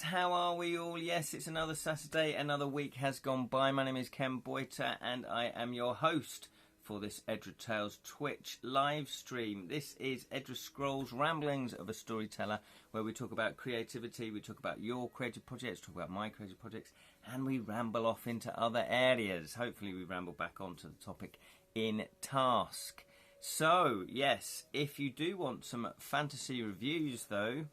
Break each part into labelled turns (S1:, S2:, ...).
S1: how are we all? Yes, it's another Saturday, another week has gone by. My name is Ken Boyter and I am your host for this Edra Tales Twitch live stream. This is Edra Scrolls, Ramblings of a Storyteller, where we talk about creativity, we talk about your creative projects, talk about my creative projects, and we ramble off into other areas. Hopefully we ramble back onto the topic in task. So, yes, if you do want some fantasy reviews though,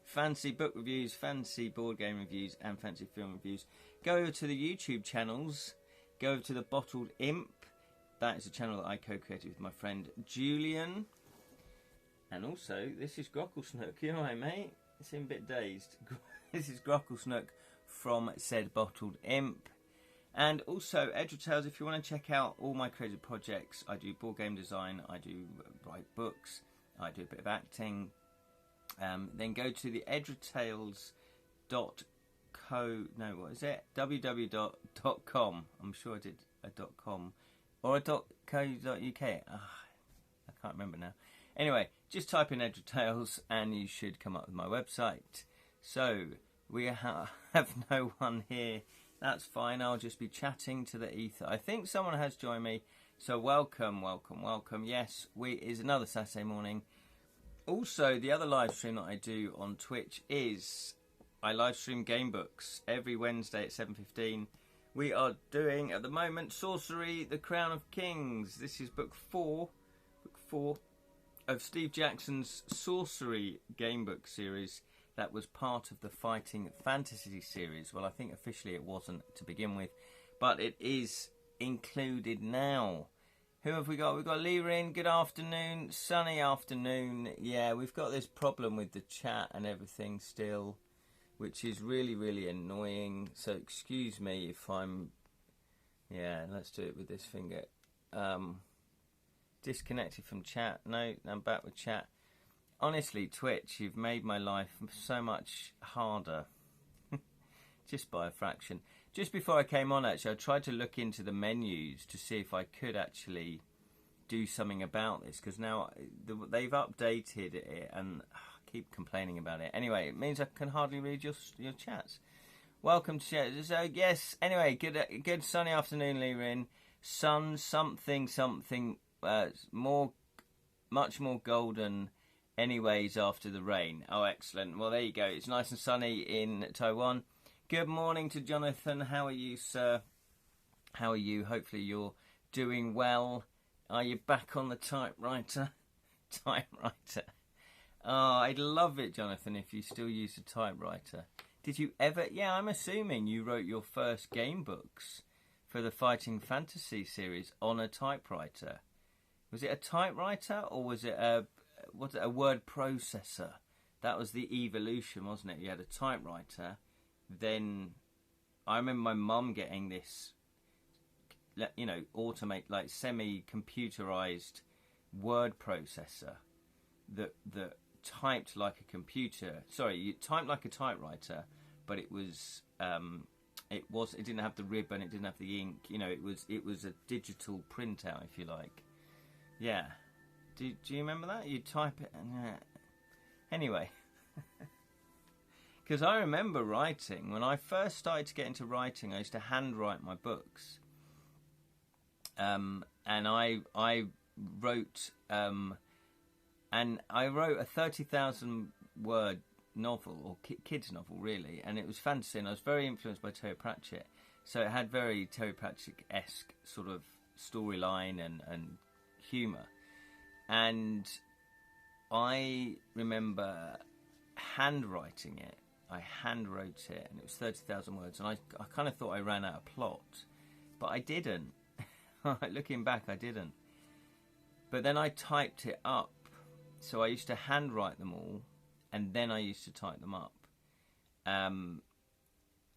S1: fancy book reviews, fancy board game reviews, and fancy film reviews, go over to the YouTube channels. Go over to the Bottled Imp. That is a channel that I co-created with my friend Julian. And also, this is Grocklesnook. You alright, mate? You seem a bit dazed. This is Grocklesnook from said Bottled Imp. And also, Edra Tales, if you want to check out all my creative projects, I do board game design, I do write books, I do a bit of acting. Then go to the www.com. I'm sure I did a .com or a .co.uk. I can't remember now. Anyway, just type in Edra Tales and you should come up with my website. So we have no one here. That's fine. I'll just be chatting to the ether. I think someone has joined me. So welcome, welcome, welcome. Yes, is another Saturday morning. Also, the other live stream that I do on Twitch is I live stream game books every Wednesday at 7:15. We are doing, at the moment, Sorcery, The Crown of Kings. This is book four of Steve Jackson's Sorcery game book series that was part of the Fighting Fantasy series. Well, I think officially it wasn't to begin with, but it is included now. Who have we got? We've got Lerin. Good afternoon. Sunny afternoon. Yeah, we've got this problem with the chat and everything still, which is really, really annoying. So excuse me if I'm... Yeah, let's do it with this finger. Disconnected from chat. No, I'm back with chat. Honestly, Twitch, you've made my life so much harder. Just by a fraction. Just before I came on, actually, I tried to look into the menus to see if I could actually do something about this, because now they've updated it and I keep complaining about it. Anyway, it means I can hardly read your chats. Welcome to chat. So, yes, anyway, good sunny afternoon, Lerin. Sun something, much more golden anyways after the rain. Oh, excellent. Well, there you go. It's nice and sunny in Taiwan. Good morning to Jonathan. How are you, sir? How are you? Hopefully you're doing well. Are you back on the typewriter? Typewriter. Oh, I'd love it, Jonathan, if you still use a typewriter. Did you ever... Yeah, I'm assuming you wrote your first game books for the Fighting Fantasy series on a typewriter. Was it a typewriter or was it a word processor? That was the evolution, wasn't it? You had a typewriter. Then I remember my mum getting this, like semi-computerized word processor that typed like a computer. Sorry, you typed like a typewriter, but it didn't have the ribbon, it didn't have the ink. It was a digital printout, if you like. Yeah. Do you remember that? You type it and anyway. Because I remember writing, when I first started to get into writing, I used to handwrite my books. And I wrote a 30,000 word novel, or kids novel really, and it was fantasy, and I was very influenced by Terry Pratchett. So it had very Terry Pratchett-esque sort of storyline and humour. And I remember handwriting it. I handwrote it, and it was 30,000 words, and I kind of thought I ran out of plot, but I didn't. Looking back, I didn't. But then I typed it up, so I used to handwrite them all, and then I used to type them up. And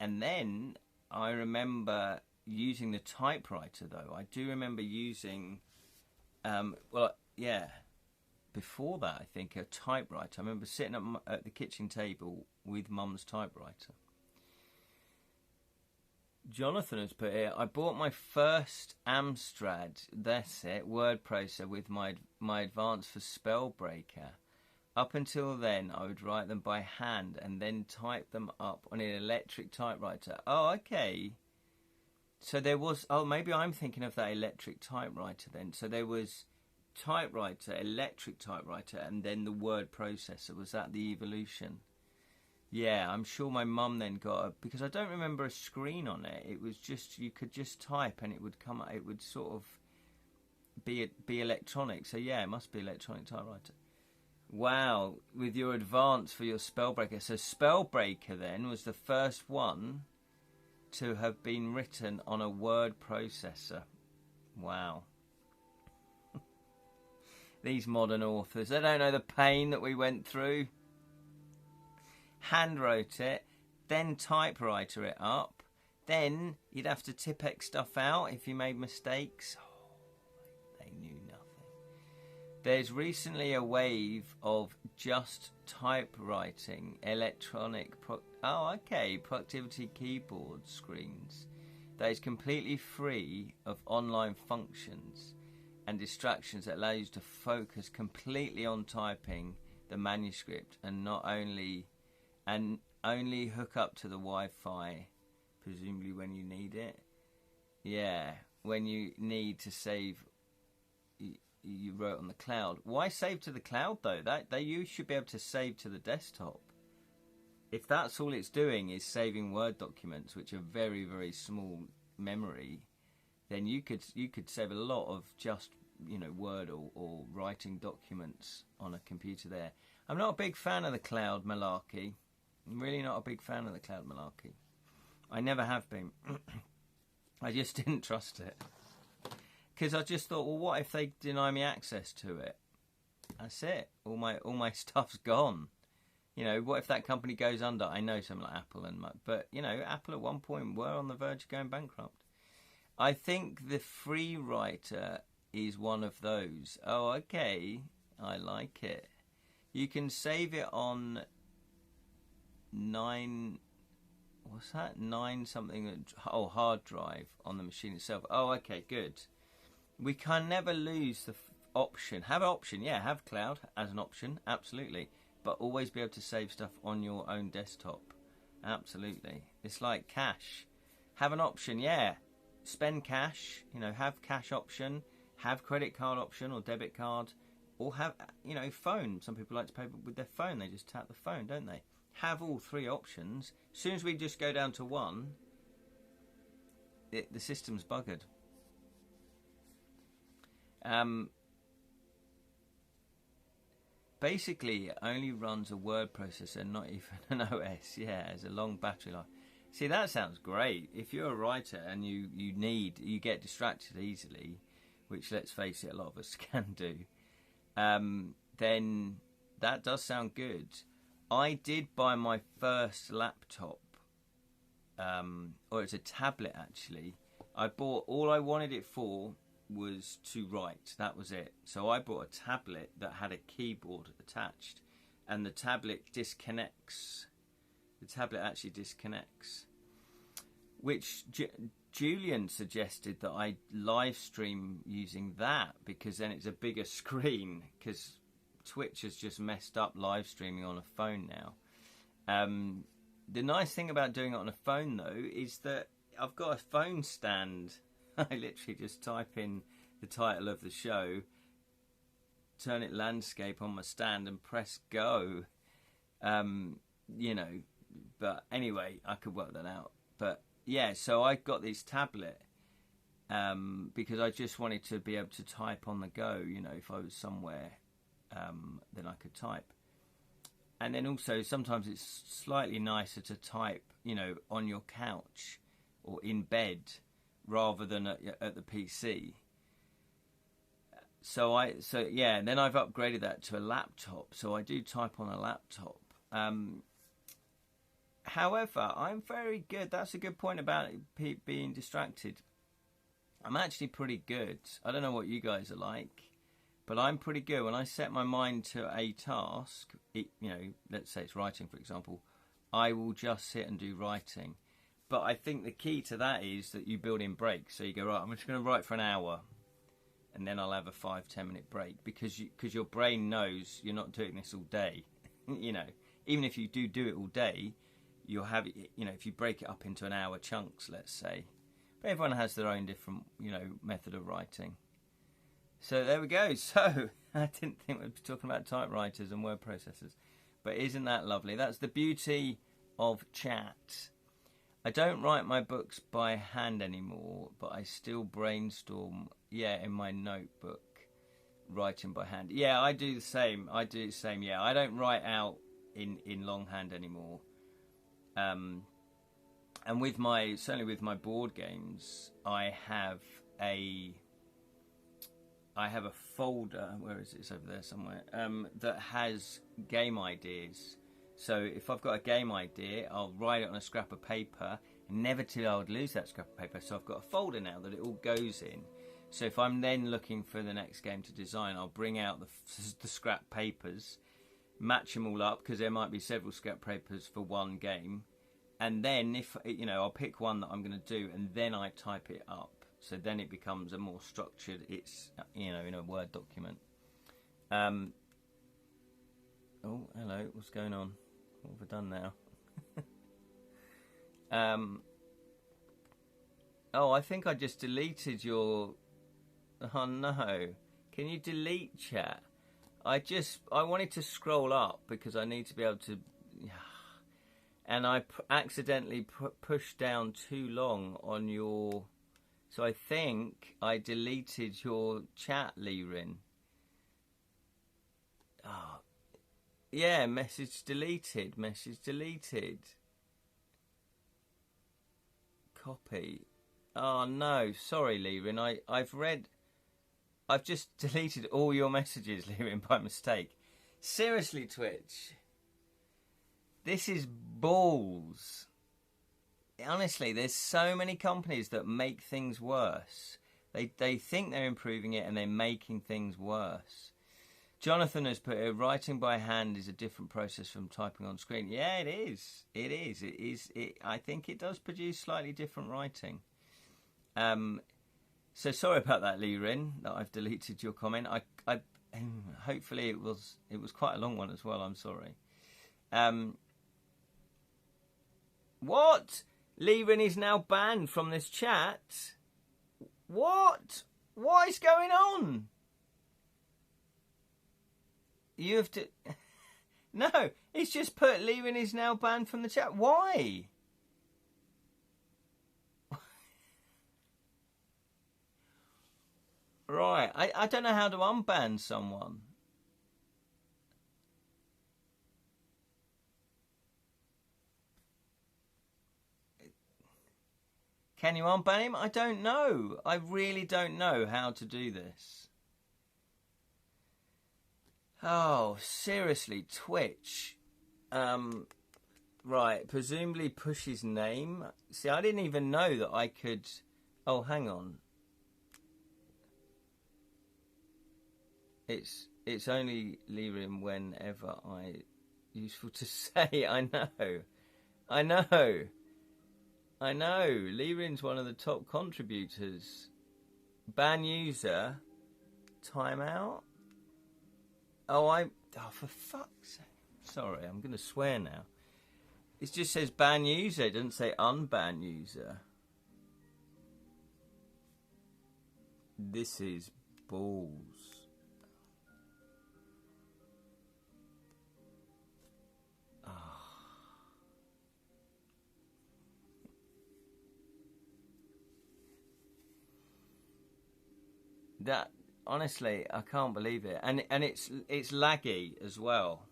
S1: then I remember using the typewriter, though. I do remember using, before that, I think, a typewriter. I remember sitting at the kitchen table with Mum's typewriter. Jonathan has put here, I bought my first Amstrad, that's it, word processor with my advance for Spellbreaker. Up until then, I would write them by hand and then type them up on an electric typewriter. Oh, okay. So there was... Oh, maybe I'm thinking of that electric typewriter then. So there was typewriter, electric typewriter, and then the word processor. Was that the evolution? Yeah, I'm sure my mum then got a... Because I don't remember a screen on it. It was just... You could just type and it would come... It would sort of be electronic. So yeah, it must be electronic typewriter. Wow, with your advance for your Spellbreaker. So Spellbreaker then was the first one to have been written on a word processor. Wow. These modern authors, they don't know the pain that we went through. Hand wrote it, then typewriter it up, then you'd have to Tipex stuff out if you made mistakes. Oh, they knew nothing. There's recently a wave of just typewriting electronic productivity keyboard screens that is completely free of online functions and distractions that allow you to focus completely on typing the manuscript and only hook up to the Wi-Fi, presumably when you need it. Yeah, when you need to save. You wrote on the cloud. Why save to the cloud though? You should be able to save to the desktop. If that's all it's doing is saving Word documents, which are very, very small memory, then you could save a lot of just Word or writing documents on a computer there. I'm not a big fan of the cloud malarkey. I'm really not a big fan of the cloud malarkey. I never have been. I just didn't trust it. Because I just thought, well, what if they deny me access to it? That's it. All my stuff's gone. What if that company goes under? I know something like Apple but Apple at one point were on the verge of going bankrupt. I think the free writer is one of those. Oh, okay. I like it. You can save it on 9 something. Hard drive on the machine itself. Oh, okay, good. We can never lose the option. Have an option, yeah. Have cloud as an option, absolutely. But always be able to save stuff on your own desktop, absolutely. It's like cash. Have an option, yeah. Spend cash. Have cash option. Have credit card option or debit card, or have phone. Some people like to pay with their phone. They just tap the phone, don't they? Have all three options. As soon as we just go down to one, the system's buggered. Basically, it only runs a word processor, not even an OS. Yeah, it's a long battery life. See, that sounds great. If you're a writer and you get distracted easily, which, let's face it, a lot of us can do, then that does sound good. I did buy my first laptop, or it's a tablet actually. All I wanted it for was to write. That was it. So I bought a tablet that had a keyboard attached, and the tablet disconnects. The tablet actually disconnects, which Julian suggested that I live stream using that, because then it's a bigger screen, because Twitch has just messed up live streaming on a phone now. The nice thing about doing it on a phone though is that I've got a phone stand. I literally just type in the title of the show, turn it landscape on my stand and press go. But anyway, I could work that out. But yeah, so I got this tablet because I just wanted to be able to type on the go. If I was somewhere, then I could type. And then also sometimes it's slightly nicer to type, on your couch or in bed, rather than at the PC. And then I've upgraded that to a laptop, so I do type on a laptop. However, I'm very good. That's a good point about being distracted. I'm actually pretty good. I don't know what you guys are like, but I'm pretty good. When I set my mind to a task, let's say it's writing, for example, I will just sit and do writing. But I think the key to that is that you build in breaks. So you go, right, I'm just going to write for an hour. and then I'll have a 5-10 minute break, because your brain knows you're not doing this all day. You know, even if you do it all day, you'll have it, you know, if you break it up into an hour chunks, let's say. But everyone has their own different, you know, method of writing. So there we go. So I didn't think we'd be talking about typewriters and word processors, but isn't that lovely? That's the beauty of chat. I don't write my books by hand anymore, but I still brainstorm, in my notebook, writing by hand. Yeah, I do the same. Yeah, I don't write out in longhand anymore. And certainly with my board games, I have a folder. Where is it? It's over there somewhere. That has game ideas. So if I've got a game idea, I'll write it on a scrap of paper, and never till I would lose that scrap of paper. So I've got a folder now that it all goes in. So if I'm then looking for the next game to design, I'll bring out the scrap papers, match them all up, because there might be several scrap papers for one game, and then if you know, I'll pick one that I'm going to do, and then I type it up. So then it becomes a more structured. It's, you know, in a Word document. Oh, hello. What's going on? What have I done now? Oh, I think I just deleted your... Oh no. Can you delete chat? I wanted to scroll up because I need to be able to... And I accidentally pushed down too long on your... So I think I deleted your chat, Lirin. Oh. Yeah, message deleted. Copy. Oh no, sorry, Lirin. I've just deleted all your messages, Lirin, by mistake. Seriously, Twitch. This is balls. Honestly, there's so many companies that make things worse. They think they're improving it, and they're making things worse. Jonathan has put it, writing by hand is a different process from typing on screen. Yeah, it is. I think it does produce slightly different writing. So sorry about that, Lirin, that I've deleted your comment. I hopefully it was quite a long one as well. I'm sorry. What? Lirin is now banned from this chat. What? What is going on? You have to... No, it's just put Lirin is now banned from the chat. Why? Right, I don't know how to unban someone. Can you unban him? I don't know. I really don't know how to do this. Oh, seriously, Twitch. Right, presumably push his name. See, I didn't even know that I could... Oh, hang on. It's only Lirin whenever I... Useful to say, I know. Lirin's one of the top contributors. Ban user. Timeout. Oh, for fuck's sake. Sorry, I'm going to swear now. It just says ban user. It doesn't say unban user. This is balls. That, honestly, I can't believe it. And it's laggy as well.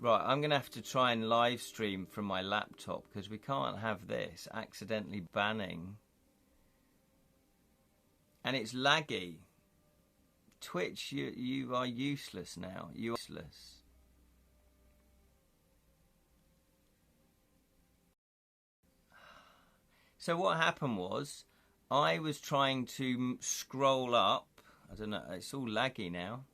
S1: Right, I'm going to have to try and live stream from my laptop, because we can't have this accidentally banning. And it's laggy. Twitch, you are useless now. You're useless. So what happened was, I was trying to scroll up. I don't know, it's all laggy now.